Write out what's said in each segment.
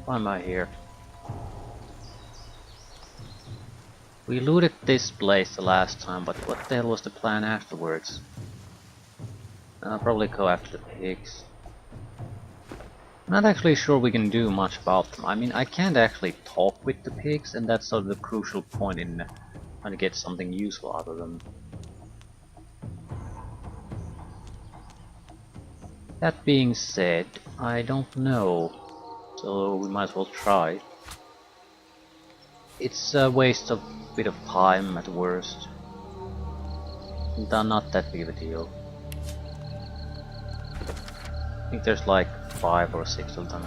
Why am I here? We looted this place the last time, but what the hell was the plan afterwards? I'll probably go after the pigs. I'm not actually sure we can do much about them. I mean, I can't actually talk with the pigs, and that's sort of the crucial point in trying to get something useful out of them. That being said, I don't know, so we might as well try. It's a waste of a bit of time at worst. Not that big of a deal. I think there's like 5 or 6 of them.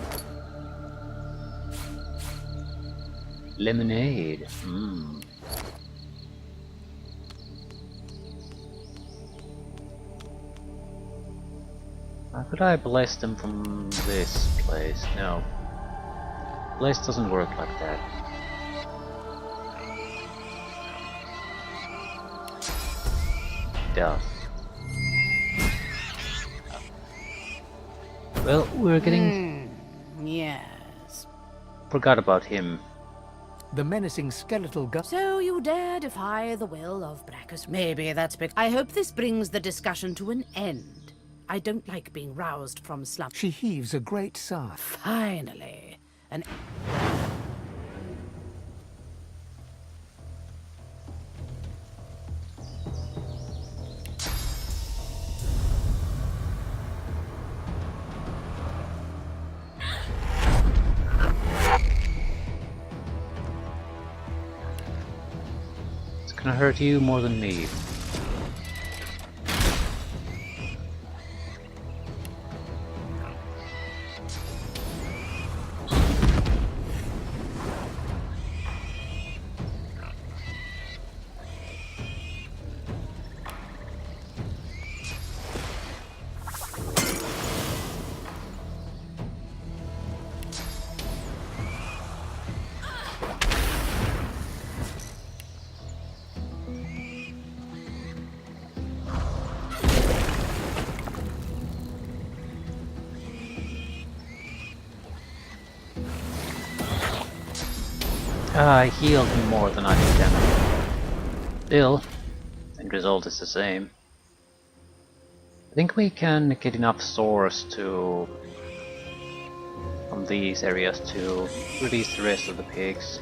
Lemonade. How could I bless them from this place? No. Bless doesn't work like that. It does. Well, we're getting... Yes. Forgot about him. The menacing skeletal So you dare defy the will of Bracchus? Maybe that's big. I hope this brings the discussion to an end. I don't like being roused from slumber. She heaves a great sigh. Finally, an... It's gonna hurt you more than me. I healed him more than I did damage. Still, the result is the same. I think we can get enough sores to from these areas to release the rest of the pigs.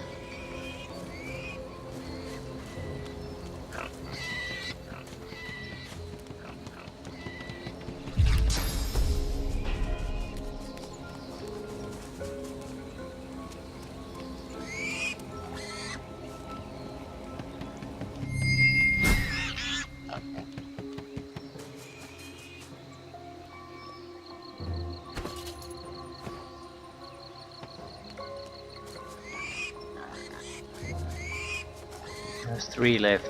There's 3 left.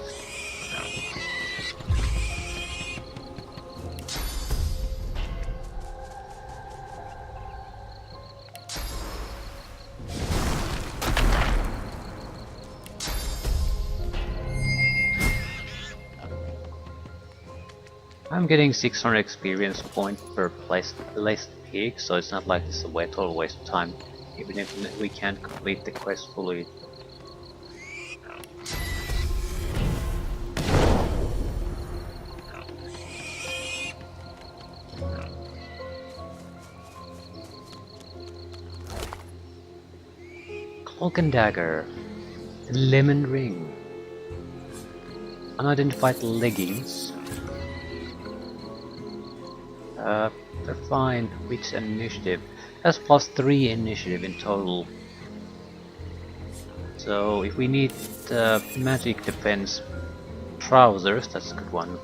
I'm getting 600 experience points per placed pig, so it's not like it's a total waste of time, even if we can't complete the quest fully. Cloak and Dagger, Lemon Ring, Unidentified Leggings. They're fine. Which initiative? That's +3 initiative in total. So if we need magic defense trousers, that's a good one.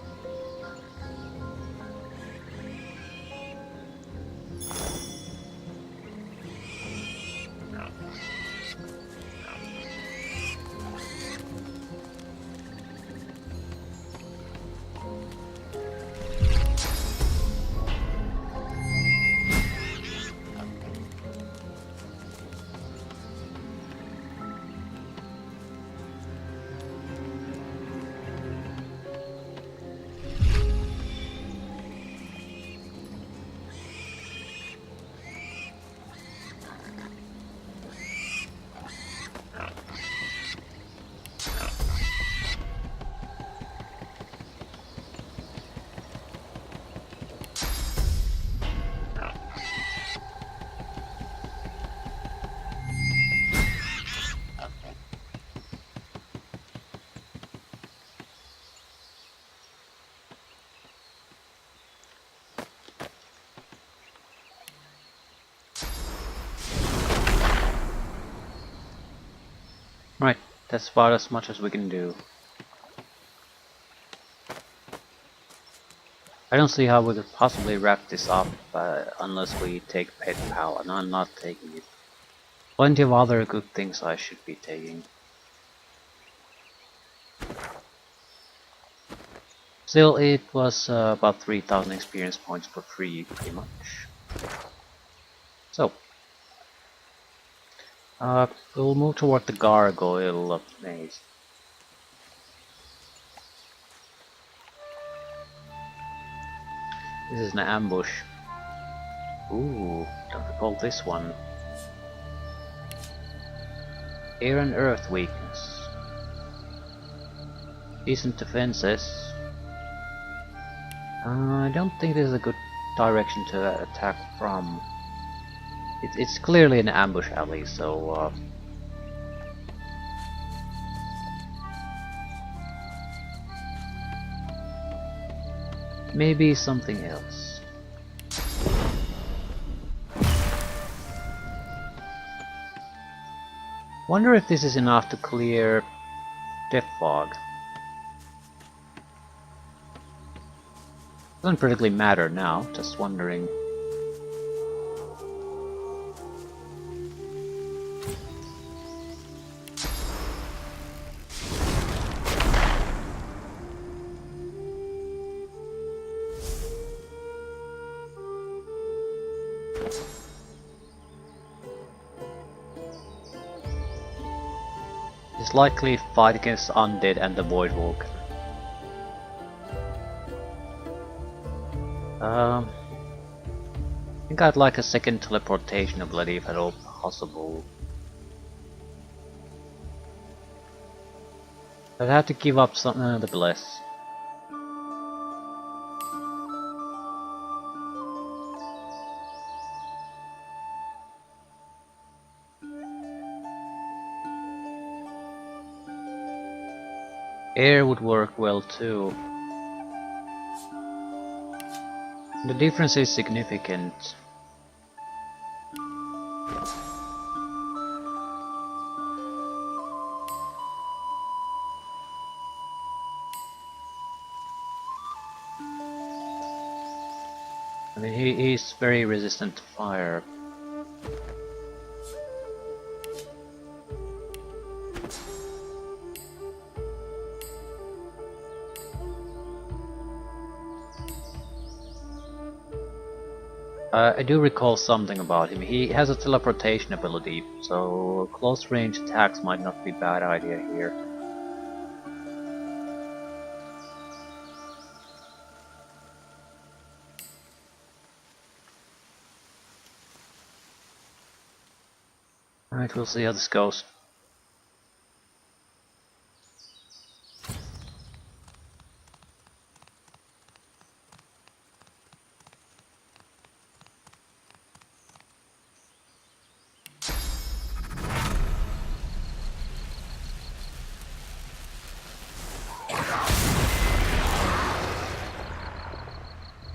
That's about as much as we can do. I don't see how we could possibly wrap this up unless we take Pet Pal, and I'm not taking it. Plenty of other good things I should be taking. Still, it was about 3,000 experience points for free, pretty much. So, we'll move toward the gargoyle maze. This is an ambush. Ooh, don't recall this one. Air and earth weakness. Decent defenses. I don't think this is a good direction to attack from. It's clearly an ambush alley, so maybe something else. Wonder if this is enough to clear Death Fog. Doesn't particularly matter now, just wondering. It's likely fight against Undead and the Voidwalker. I think I'd like a second teleportation ability if at all possible. I'd have to give up some the bless. Air would work well too. The difference is significant. I mean, he's very resistant to fire. I do recall something about him. He has a teleportation ability, so close range attacks might not be a bad idea here. Alright, we'll see how this goes.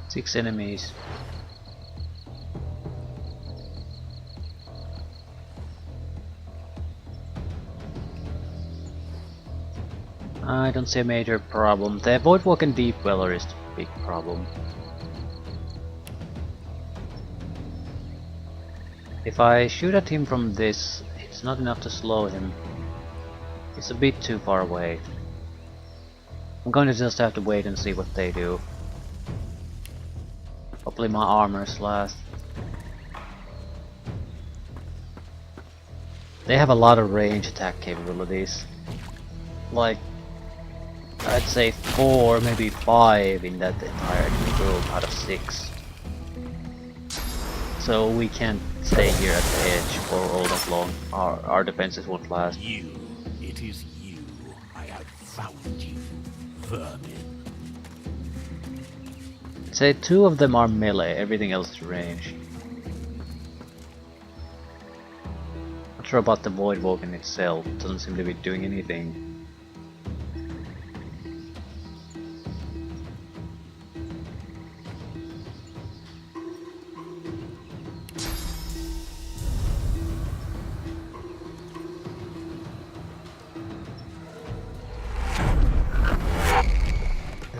Six enemies. I don't see a major problem. The Voidwalk Deep Weller is the big problem. If I shoot at him from this, it's not enough to slow him. It's a bit too far away. I'm going to just have to wait and see what they do. Hopefully my armor's last. They have a lot of range attack capabilities. Like, I'd say 4, maybe 5 in that entire group out of 6. So we can't stay here at the edge for all that long. Our defenses won't last. You, it is you. I have found you, vermin. I'd say 2 of them are melee, everything else is range. Not sure about the Voidwalk in itself, it doesn't seem to be doing anything.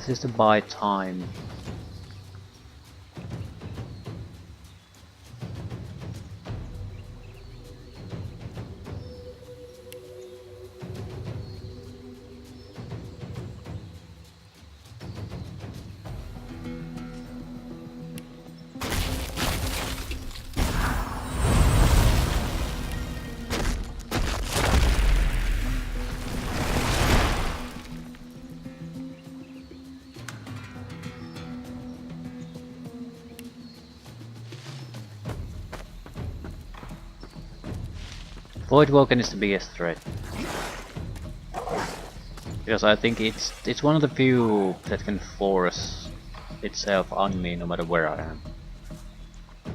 This is to buy time. Voidwalker is the biggest threat. Because I think it's one of the few that can force itself on me no matter where I am.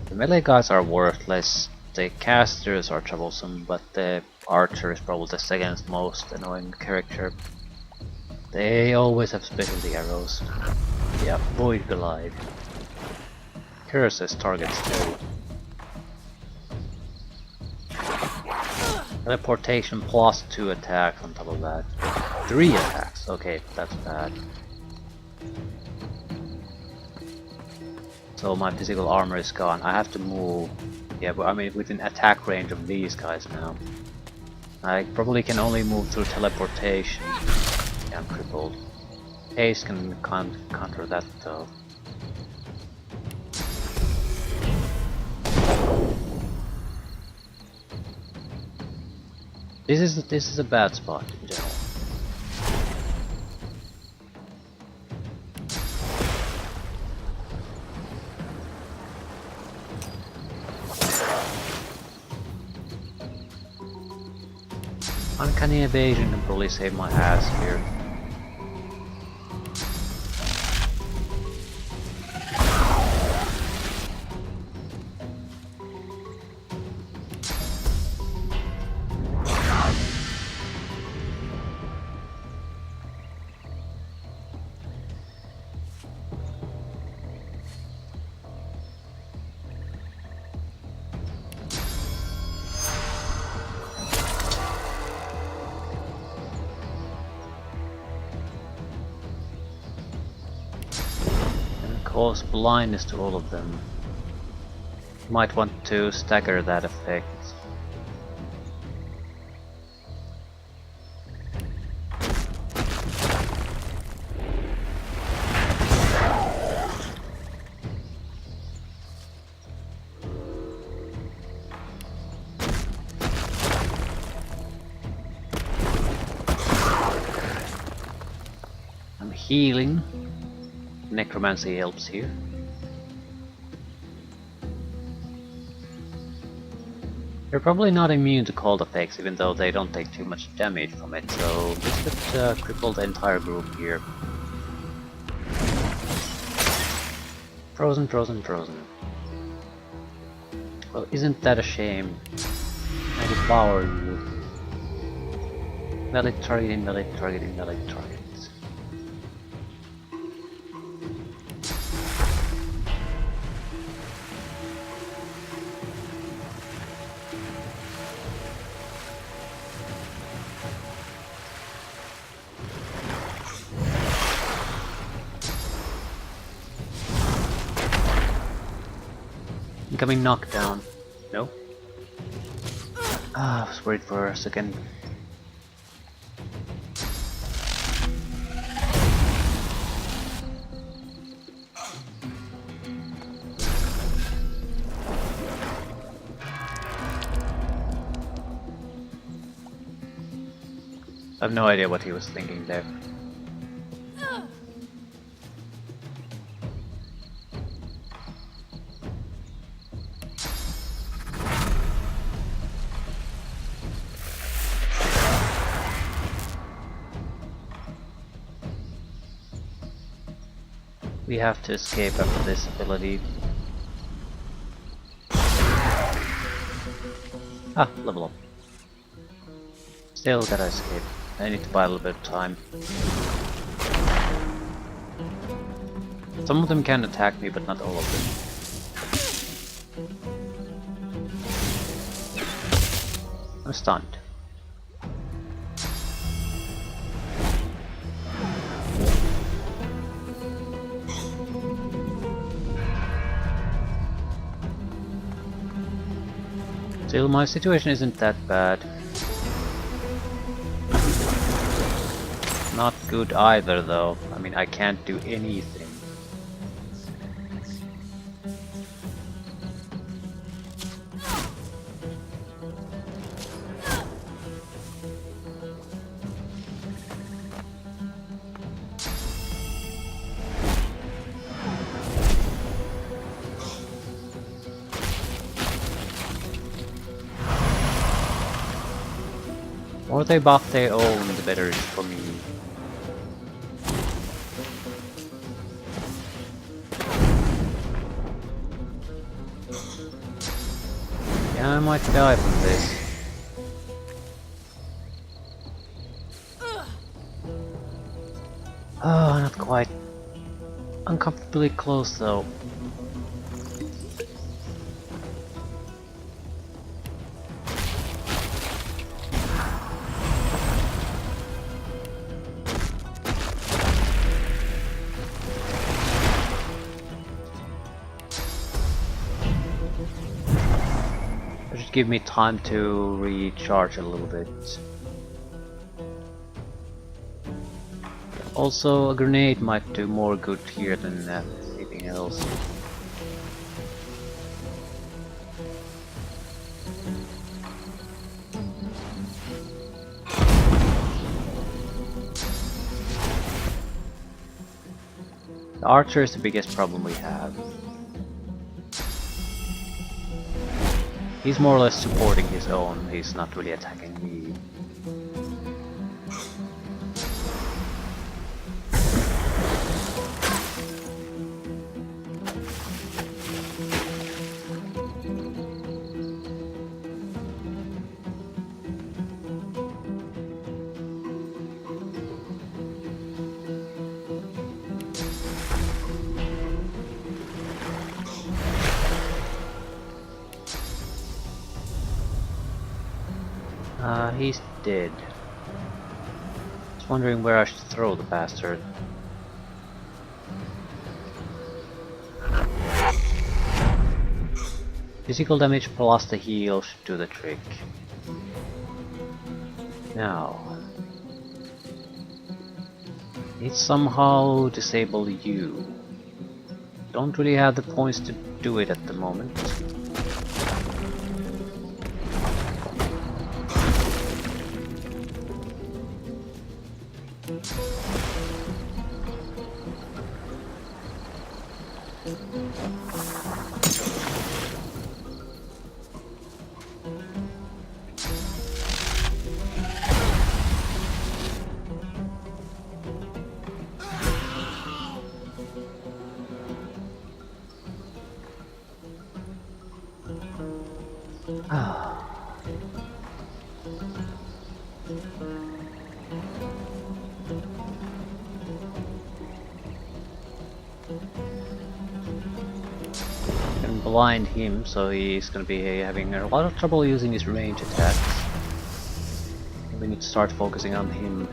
The melee guys are worthless, the casters are troublesome, but the archer is probably the second most annoying character. They always have specialty arrows. Yeah, Void Glide. Curses targets too. Teleportation plus 2 attacks on top of that. 3 attacks, okay, that's bad. So my physical armor is gone. I have to move. Yeah, but I mean within attack range of these guys now. I probably can only move through teleportation. Yeah, I'm crippled. Haste can counter that though. This is a bad spot in general. Uncanny evasion can probably save my ass here. Cause blindness to all of them. Might want to stagger that effect. I'm healing. Necromancy helps here. You're probably not immune to cold effects, even though they don't take too much damage from it, so this could cripple the entire group here. Frozen, frozen, frozen. Well, isn't that a shame? I devour you. Melee targeting, melee targeting, melee targeting. Incoming knockdown. No? Ah, I was worried for a second. I have no idea what he was thinking there. We have to escape after this ability. Ah, level up. Still gotta escape. I need to buy a little bit of time. Some of them can attack me, but not all of them. I'm stunned. Still, my situation isn't that bad. Not good either, though. I mean, I can't do anything. The more they buff their own, the better it is for me. Yeah, I might die from this. Oh, not quite. Uncomfortably close though. It should give me time to recharge a little bit. Also, a grenade might do more good here than anything else. The archer is the biggest problem we have. He's more or less supporting his own, he's not really attacking me. He's dead. Just wondering where I should throw the bastard. Physical damage plus the heal should do the trick. Now, need somehow disable you. Don't really have the points to do it at the moment. Can blind him, so he's gonna be having a lot of trouble using his range attacks. We need to start focusing on him.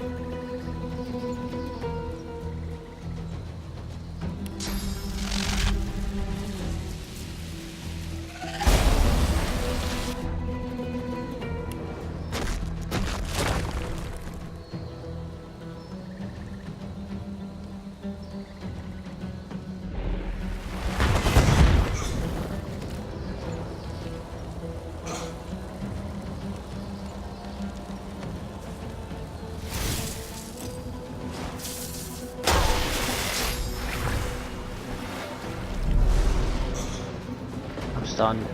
Done.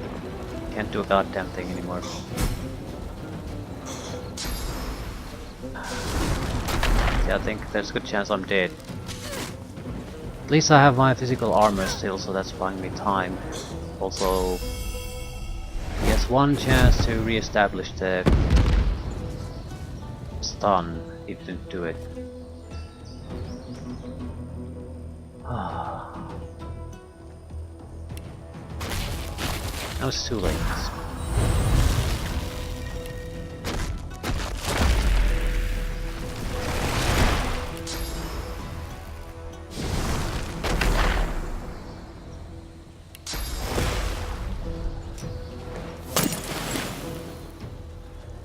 Can't do a goddamn thing anymore. Yeah, I think there's a good chance I'm dead. At least I have my physical armor still, so that's buying me time. Also, he has one chance to re-establish the stun. He didn't do it. Now it's too late.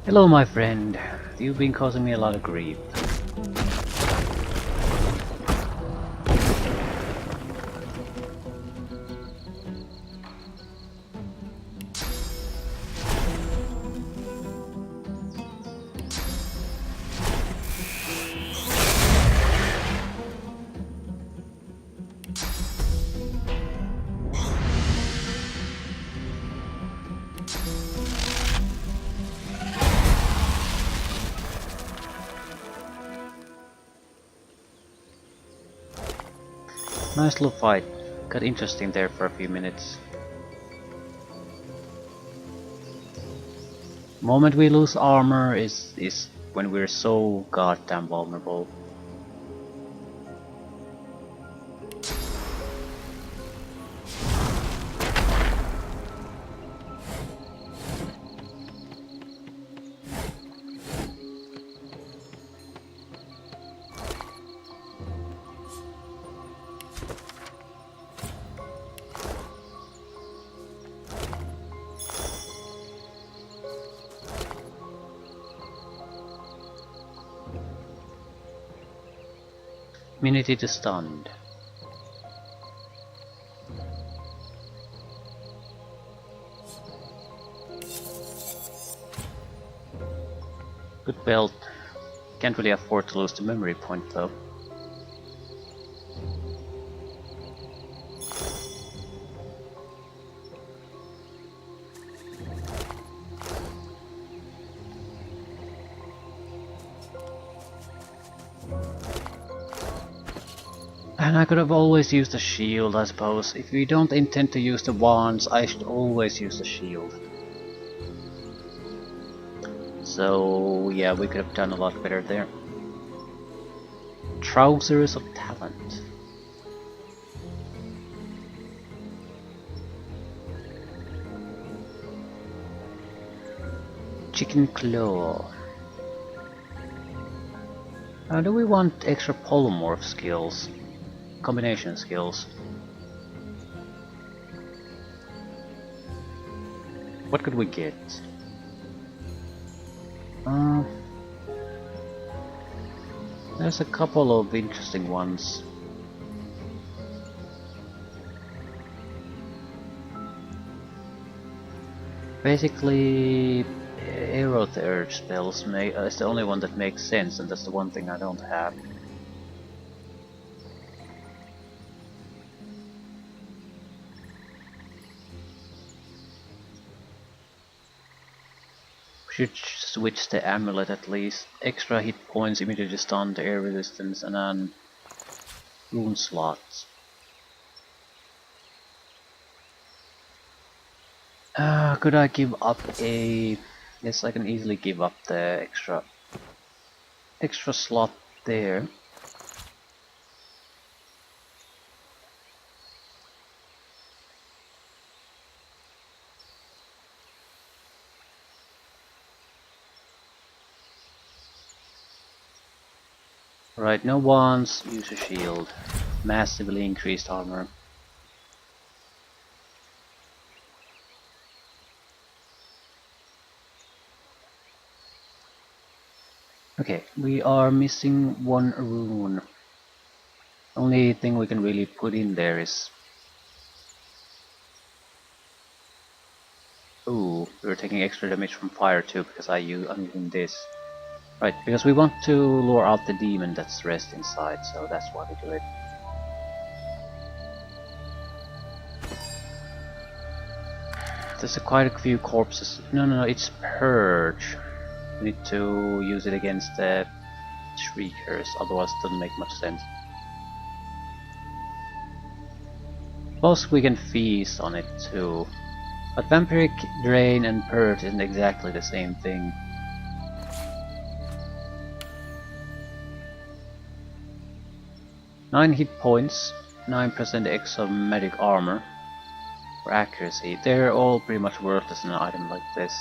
Hello, my friend. You've been causing me a lot of grief. Nice little fight. Got interesting there for a few minutes. Moment we lose armor is when we're so goddamn vulnerable. Immunity to stunned. Good belt. Can't really afford to lose the memory point though. And I could have always used the shield, I suppose. If we don't intend to use the wands, I should always use the shield. So yeah, we could have done a lot better there. Trousers of Talent. Chicken Claw. Do we want extra polymorph skills? Combination skills. What could we get? There's a couple of interesting ones. Basically, Aerotherapy spells is the only one that makes sense, and that's the one thing I don't have. Should switch the amulet at least. Extra hit points, immediately stunned, air resistance, and then rune slots. Could I give up a... Yes, I can easily give up the extra slot there. Right, no wands, use a shield. Massively increased armor. Okay, we are missing one rune. Only thing we can really put in there is... Ooh, we're taking extra damage from fire too because I'm using this. Right, because we want to lure out the demon that's rest inside, so that's why we do it. There's quite a few corpses. No, it's Purge. We need to use it against the Shriekers, otherwise it doesn't make much sense. Plus we can feast on it too. But Vampiric Drain and Purge isn't exactly the same thing. Nine hit points, 9% extra magic armor for accuracy. They're all pretty much worthless in an item like this.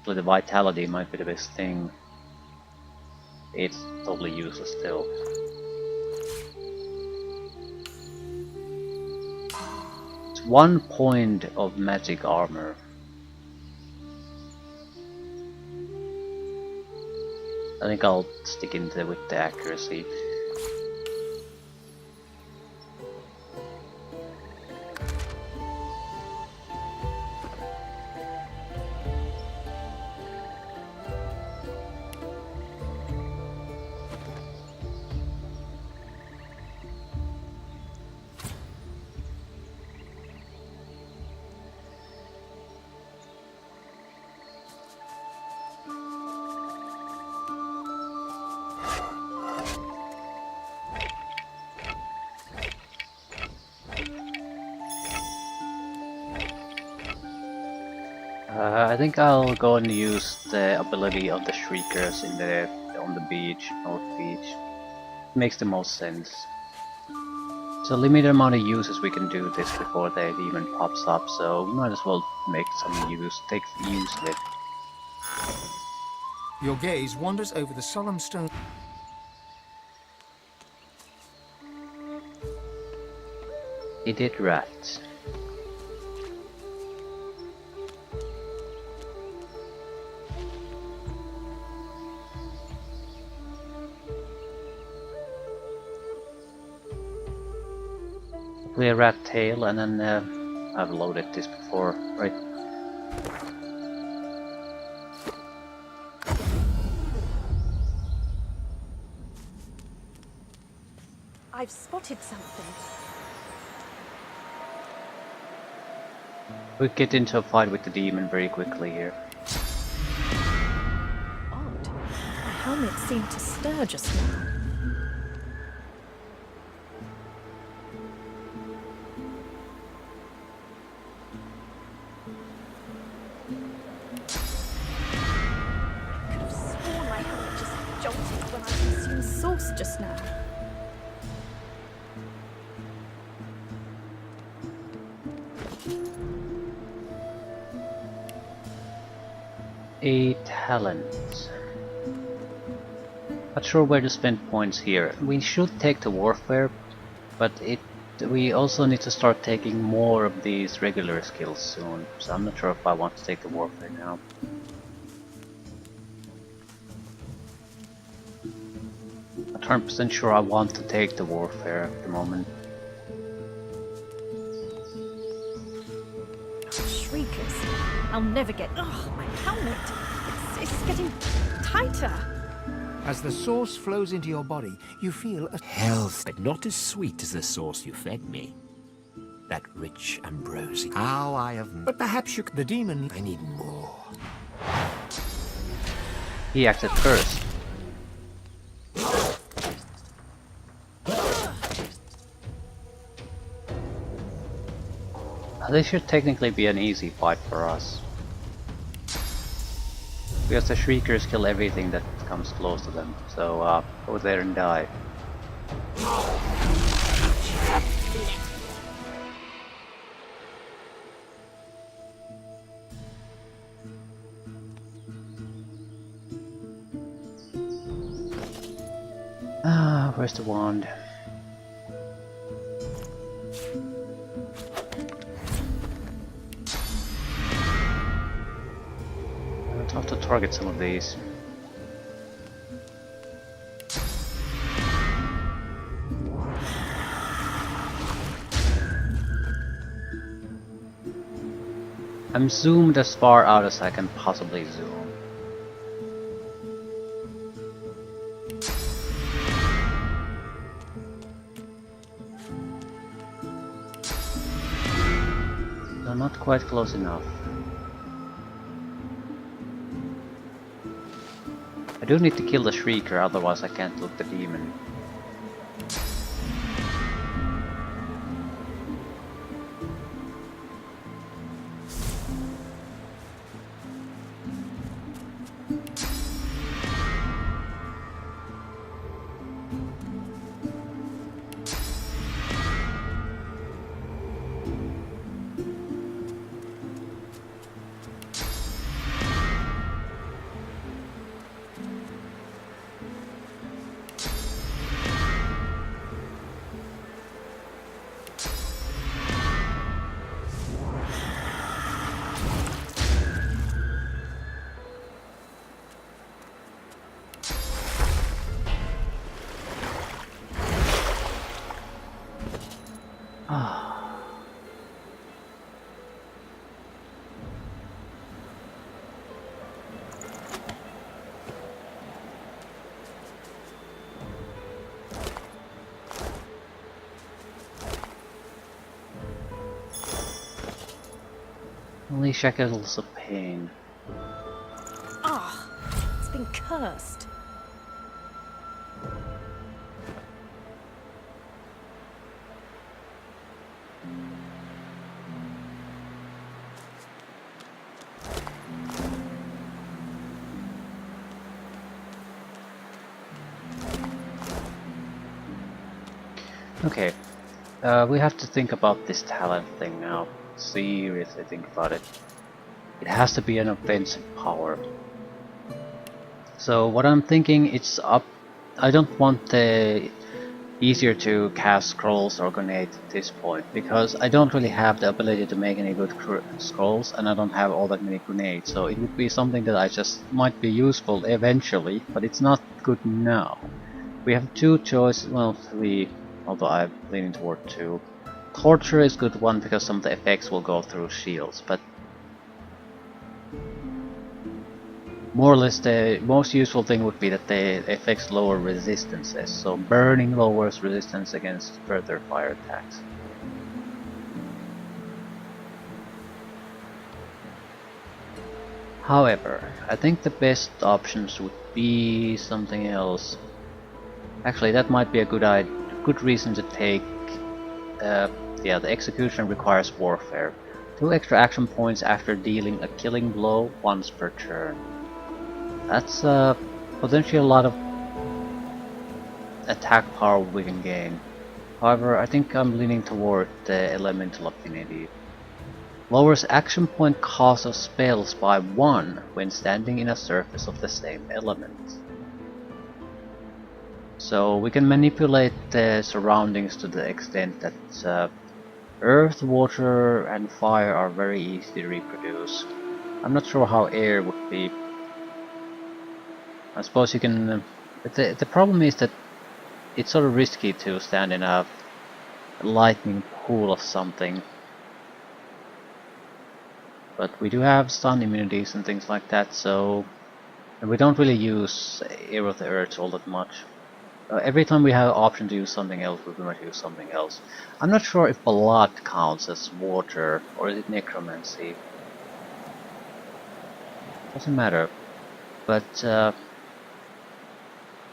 So the vitality might be the best thing. It's totally useless still. It's 1 point of magic armor. I think I'll stick into with the accuracy. I think I'll go and use the ability of the Shriekers on the beach, North Beach. Makes the most sense. It's a limited amount of uses we can do this before the demon pops up, so might as well make some use, take use of it. Your gaze wanders over the solemn stone. He did rats. Play a rat tail, and then I've loaded this before, right? I've spotted something. We get into a fight with the demon very quickly here. Odd. My helmet seemed to stir just now. I could have sworn my helmet just jolted when I consumed sauce just now. A talent. Not sure where to spend points here. We should take the warfare, but we also need to start taking more of these regular skills soon, so I'm not sure if I want to take the warfare now. Not 100% sure I want to take the warfare at the moment. Shriekers. I'll never get... Ugh, my helmet. It's getting tighter. As the sauce flows into your body, you feel a Health, but not as sweet as the sauce you fed me. That rich ambrosia. How I have... But perhaps the demon... I need more. He acted first. This should technically be an easy fight for us. Because the Shriekers kill everything that comes close to them, so go there and die. Where's the wand? I'll have to target some of these. I'm zoomed as far out as I can possibly zoom. No, not quite close enough. I do need to kill the Shrieker, otherwise I can't loot the demon. Only shackles of pain. Ah, it's been cursed. Okay, we have to think about this talent thing now. Seriously think about it. It has to be an offensive power. So what I'm thinking, it's up. I don't want the easier to cast scrolls or grenades at this point, because I don't really have the ability to make any good scrolls, and I don't have all that many grenades, so it would be something that I just might be useful eventually, but it's not good now. We have two choices, well, three, although I'm leaning toward two. Torture is good one because some of the effects will go through shields, but more or less the most useful thing would be that the effects lower resistances, so burning lowers resistance against further fire attacks. However, I think the best options would be something else. Actually, that might be a good reason to take. Yeah, the execution requires warfare. 2 extra action points after dealing a killing blow once per turn. That's potentially a lot of attack power we can gain. However, I think I'm leaning toward the Elemental Affinity. Lowers action point cost of spells by 1 when standing in a surface of the same element. So we can manipulate the surroundings to the extent that earth, water and fire are very easy to reproduce. I'm not sure how air would be. I suppose you can... the problem is that it's sort of risky to stand in a lightning pool of something. But we do have stun immunities and things like that, so... And we don't really use Air of the Earth all that much. Every time we have an option to use something else, we might use something else. I'm not sure if blood counts as water, or is it necromancy? Doesn't matter. But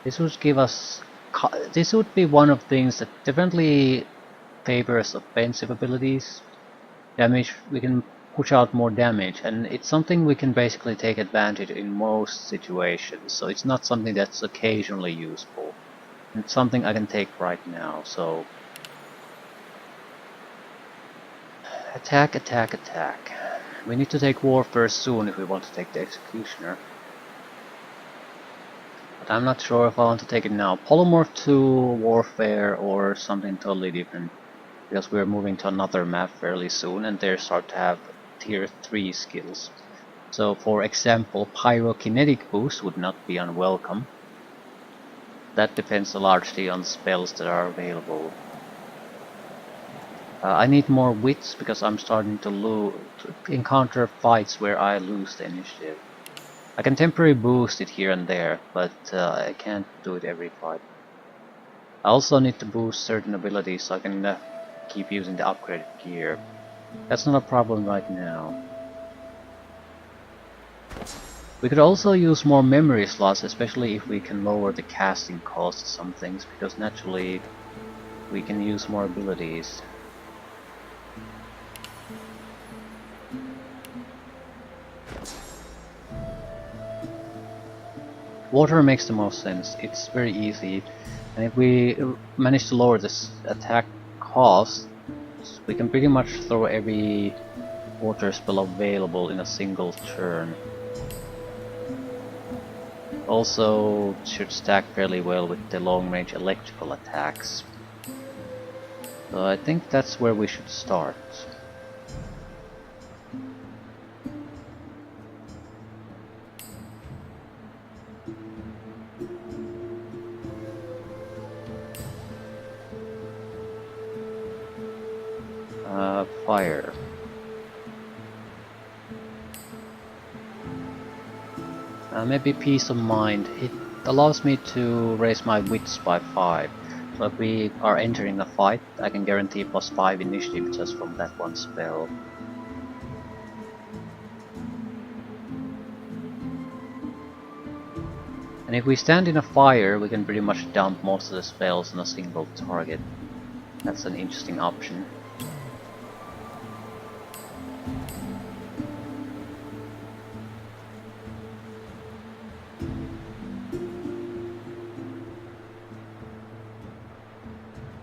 this would give us... This would be one of the things that definitely favors offensive abilities. Damage, we can push out more damage, and it's something we can basically take advantage in most situations, so it's not something that's occasionally useful. It's something I can take right now, so... Attack, attack, attack. We need to take warfare soon if we want to take the Executioner. But I'm not sure if I want to take it now. Polymorph to warfare or something totally different. Because we're moving to another map fairly soon and they start to have tier 3 skills. So for example, pyrokinetic boost would not be unwelcome. That depends largely on spells that are available. I need more wits because I'm starting to encounter fights where I lose the initiative. I can temporarily boost it here and there, but I can't do it every fight. I also need to boost certain abilities so I can keep using the upgraded gear. That's not a problem right now. We could also use more memory slots, especially if we can lower the casting cost of some things, because naturally we can use more abilities. Water makes the most sense, it's very easy, and if we manage to lower this attack cost, we can pretty much throw every water spell available in a single turn. Also should stack fairly well with the long-range electrical attacks. So I think that's where we should start. Fire. Maybe Peace of Mind. It allows me to raise my wits by 5. So if we are entering a fight, I can guarantee +5 initiative just from that one spell. And if we stand in a fire, we can pretty much dump most of the spells on a single target. That's an interesting option.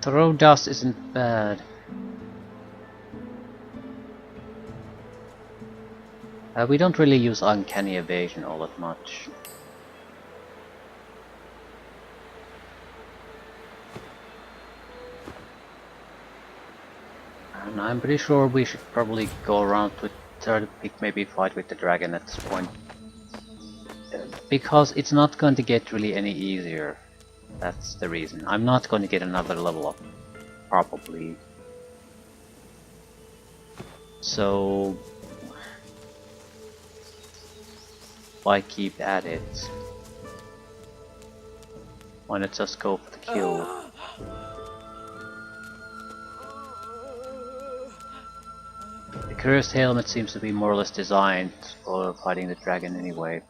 Throw dust isn't bad. We don't really use uncanny evasion all that much. And I'm pretty sure we should probably go around to try to pick maybe fight with the dragon at this point. Because it's not going to get really any easier. That's the reason. I'm not going to get another level up. Probably. So why keep at it? Why not just go for the kill? The cursed helmet seems to be more or less designed for fighting the dragon anyway.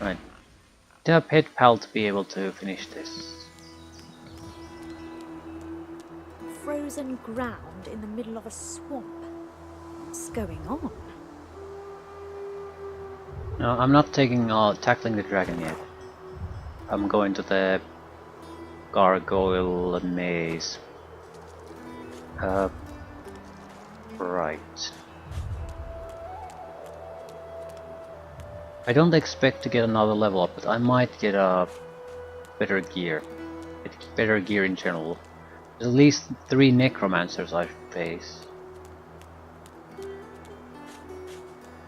Right. To have Pet Pal to be able to finish this. Frozen ground in the middle of a swamp. What's going on? No, I'm not tackling the dragon yet. I'm going to the gargoyle maze. Right. I don't expect to get another level up, but I might get a better gear. Better gear in general. There's at least 3 necromancers I should face.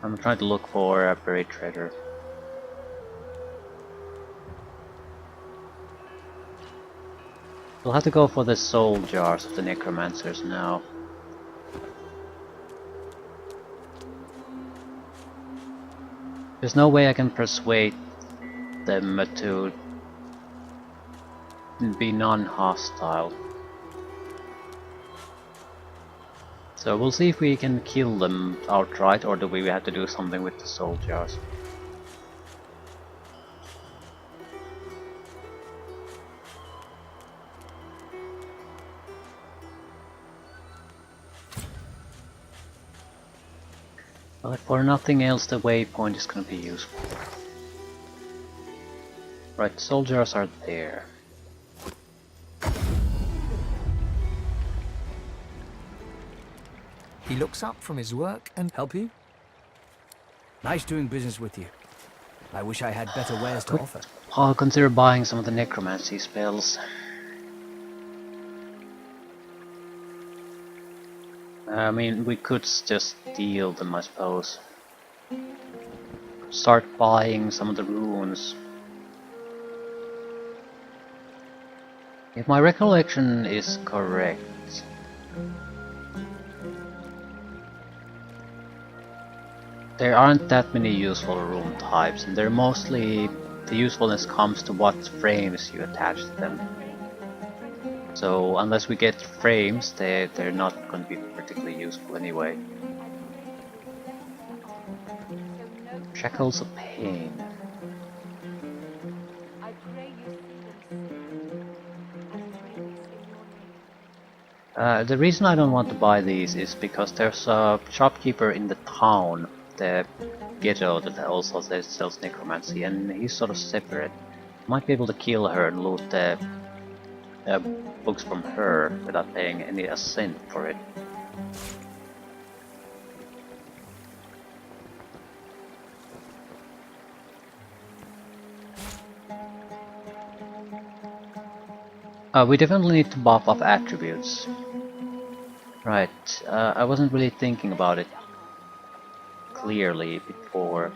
I'm trying to look for a buried treasure. We'll have to go for the soul jars of the necromancers now. There's no way I can persuade them to be non-hostile. So we'll see if we can kill them outright, or do we have to do something with the soul jars. But for nothing else, the waypoint is going to be useful. Right, soldiers are there. He looks up from his work and help you. Nice doing business with you. I wish I had better wares to offer. I'll consider buying some of the necromancy spells. I mean, we could just steal them, I suppose. Start buying some of the runes. If my recollection is correct, there aren't that many useful rune types, and they're mostly, the usefulness comes to what frames you attach to them. So unless we get frames, they're not going to be particularly useful anyway. Shackles of Pain. The reason I don't want to buy these is because there's a shopkeeper in the town, the ghetto, that also sells necromancy, and he's sort of separate. Might be able to kill her and loot the books from her without paying any a cent for it. We definitely need to buff up attributes. Right, I wasn't really thinking about it clearly before.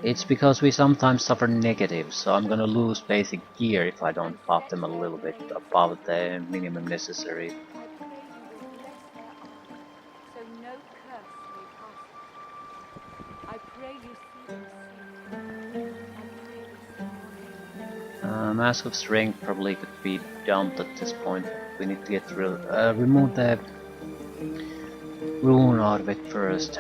It's because we sometimes suffer negatives, so I'm gonna lose basic gear if I don't buff them a little bit above the minimum necessary. I pray you will bless their armor, so no curse may pass it. I pray you see them safe. I pray this Mask of Strength probably could be dumped at this point. We need to get remove the rune out of it first.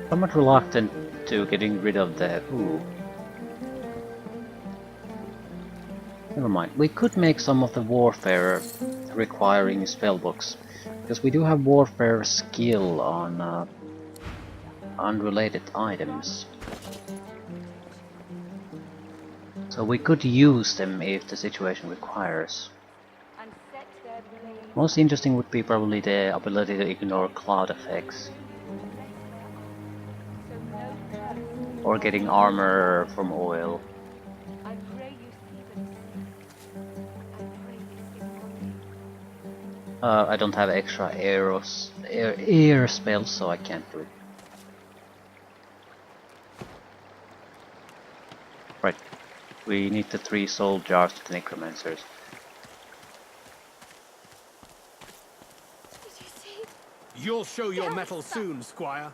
Somewhat reluctant to getting rid of the... Ooh. Never mind. We could make some of the warfare requiring spellbooks, because we do have warfare skill on unrelated items. So we could use them if the situation requires. and set their blade. Most interesting would be probably the ability to ignore cloud effects, So no curse. or getting armor from oil. I pray you see them safe. I pray this in your name. I don't have extra air spells, so I can't do it. Right, we need the 3 soul jars to the necromancers. Did you see? You'll show your Gareth, mettle stop. soon, Squire.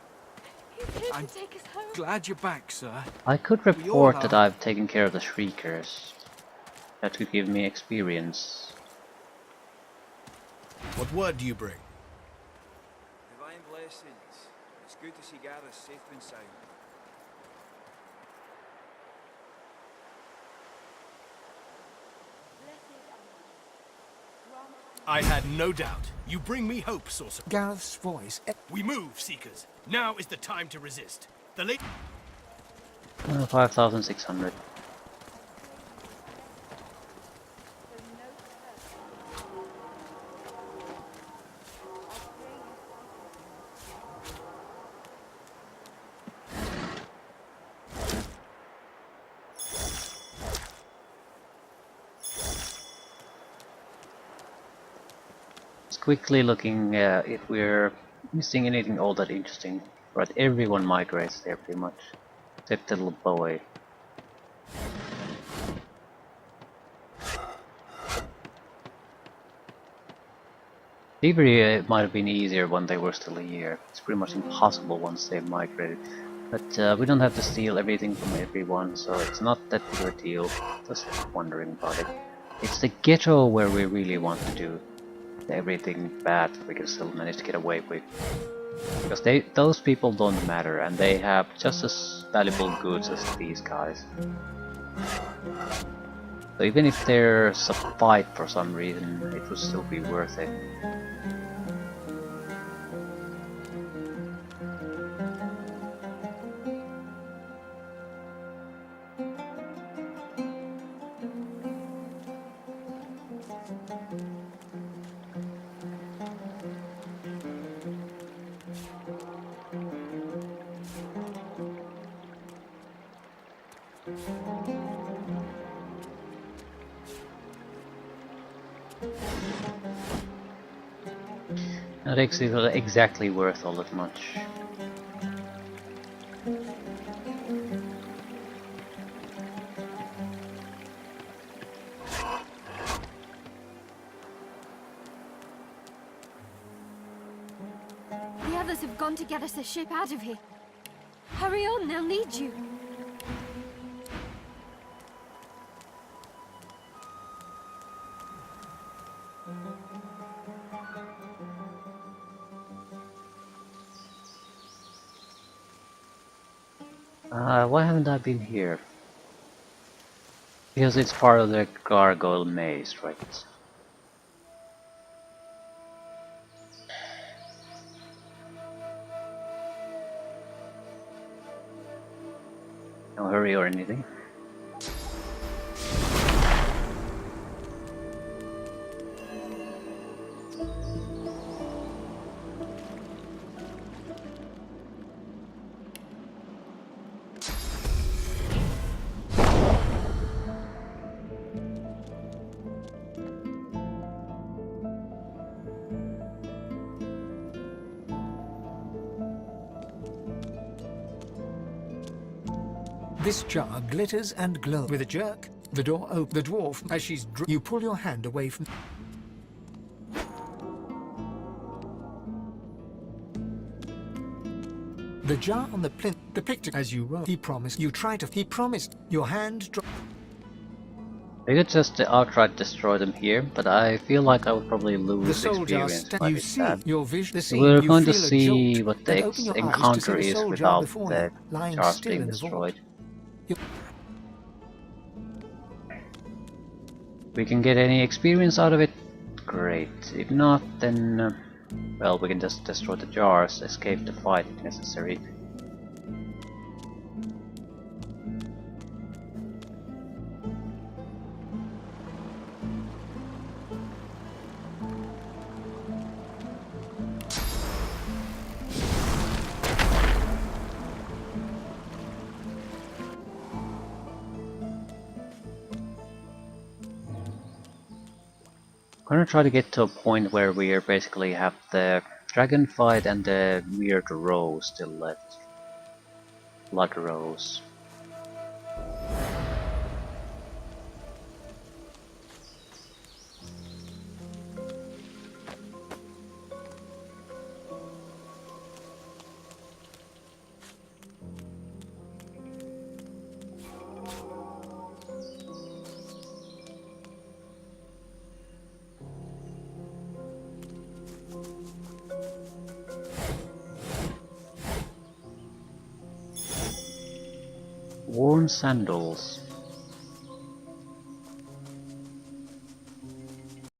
He's here I'm to take us home. Glad you're back, sir. I could We all report that are. I've taken care of the Shriekers. That could give me experience. What word do you bring? Divine blessings. It's good to see Gareth safe and sound. I had no doubt. You bring me hope, sorcerer. Gareth's voice. We move, Seekers. Now is the time to resist. The late 5,600. Just quickly looking if we're missing anything all that interesting. Right, everyone migrates there pretty much, except the little boy. Thievery might have been easier when they were still here. It's pretty much impossible once they've migrated. But we don't have to steal everything from everyone, so it's not that big of a deal. Just wondering about it. It's the ghetto where we really want to do everything bad we can still manage to get away with. Because those people don't matter, and they have just as valuable goods as these guys. So even if there's a fight for some reason, it would still be worth it. Not exactly worth all that much. The others have gone to get us a ship out of here. Hurry on, they'll need you. Why haven't I been here? Because it's part of the gargoyle maze, right? No hurry or anything. This jar glitters and glows. With a jerk, the door opens. The dwarf, as you pull your hand away from... The jar on the plinth, the picture as you roll. He promised. You try to... He promised. Your hand drops. We could just outright destroy them here, but I feel like I would probably The lose soul jar experience if I you did see that. your vision. The scene. We're You going to feel a see jolt, what then the open your eyes to encounter see the is soul jar without before the you, lying jars still being in the vault. destroyed. You- We can get any experience out of it, great. If not, then well, we can just destroy the jars, escape the fight if necessary. I'm gonna try to get to a point where we are basically have the dragon fight and the weird rose still left. Blood rose. Worn sandals.